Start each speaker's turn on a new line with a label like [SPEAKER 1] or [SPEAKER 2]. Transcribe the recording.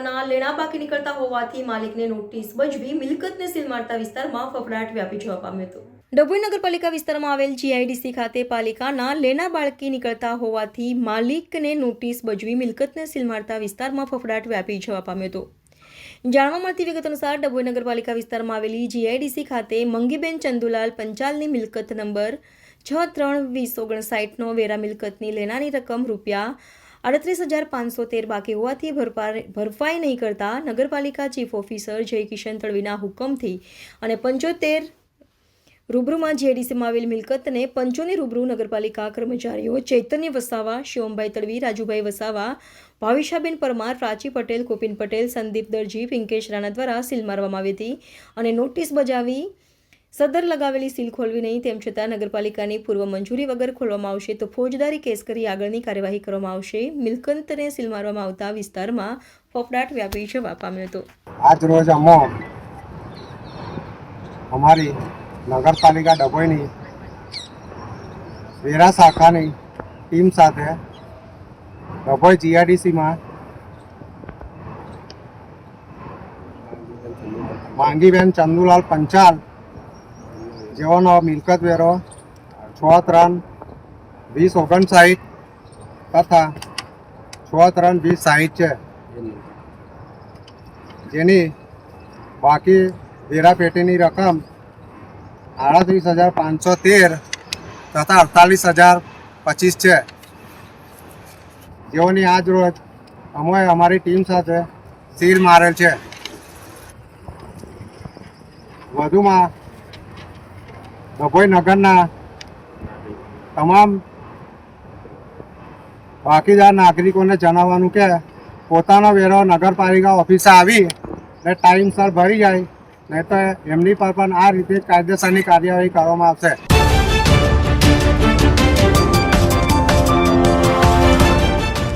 [SPEAKER 1] નગરપાલિકાના લેણા બાકી નીકળતા હોવાથી માલિકને નોટિસ બજવી મિલકતને સીલ મારતા વિસ્તારમાં ફફડાટ વ્યાપી જવા પામ્યો હતો। ડભોઈ નગરપાલિકા વિસ્તારમાં આવેલ જીઆઈડીસી ખાતે પાલિકાના લેણા બાકી નીકળતા હોવાથી માલિકને નોટિસ બજવી મિલકતને સીલ મારતા વિસ્તારમાં ફફડાટ વ્યાપી જવા પામ્યો હતો। જાણવા મળતી વિગત અનુસાર ડભોઈ નગરપાલિકા વિસ્તારમાં આવેલી જીઆઈડીસી ખાતે મંગીબેન ચંદુલાલ પંચાલની મિલકત નંબર 632059 વેરા મિલકતની લેણાની રકમ ₹38,513 બાકી હોવાથી ભરપાઈ નહીં કરતા નગરપાલિકા ચીફ ઓફિસર જય કિશન તડવીના હુકમથી અને 75 રૂબરૂમાં જીઆઈડીસીમાં આવેલ મિલકતને પંચોની રૂબરૂ નગરપાલિકા કર્મચારીઓ ચૈતન્ય વસાવા, શિવમભાઈ તડવી, રાજુભાઈ વસાવા, ભાવિશાબેન પરમાર, પ્રાચી પટેલ, કોપિન પટેલ, સંદીપ દરજી, પિંકેશ રાણા દ્વારા સીલ મારવામાં આવી હતી અને નોટિસ બજાવી સદર લગાવેલી સીલ ખોલવી નહીં, તેમ છતાં નગરપાલિકાની પૂર્વ મંજૂરી વગર ખોલવામાં આવશે તો ફોજદારી કેસ કરી આગળની કાર્યવાહી કરવામાં આવશે। મિલકતને સીલ મારવામાં આવતા વિસ્તારમાં ફફડાટ વ્યાપી જવા પામ્યો હતો।
[SPEAKER 2] આજ રોજ અમારી નગરપાલિકા ડભોઈની વેરા શાખાની ટીમ સાથે ડભોઈ જીઆઈડીસીમાં માંગીબેન ચંદુલાલ પંચાલ જેઓનો મિલકત વેરો 632059 તથા 632060 છે, જેની બાકી વેરા પેટીની રકમ 38,513 તથા 48,025 છે, જેઓની આજ રોજ અમે અમારી ટીમ સાથે સીલ મારેલ છે। વધુમાં ડભોઈ નગરના તમામ બાકીદાર નાગરિકોને જણાવવાનું કે પોતાનો વેરો નગરપાલિકા ઓફિસે આવી ને ટાઈમસર ભરી જાય, નહીં તો એમની પર પણ આ રીતે કાયદેસરની કાર્યવાહી કરવામાં આવશે।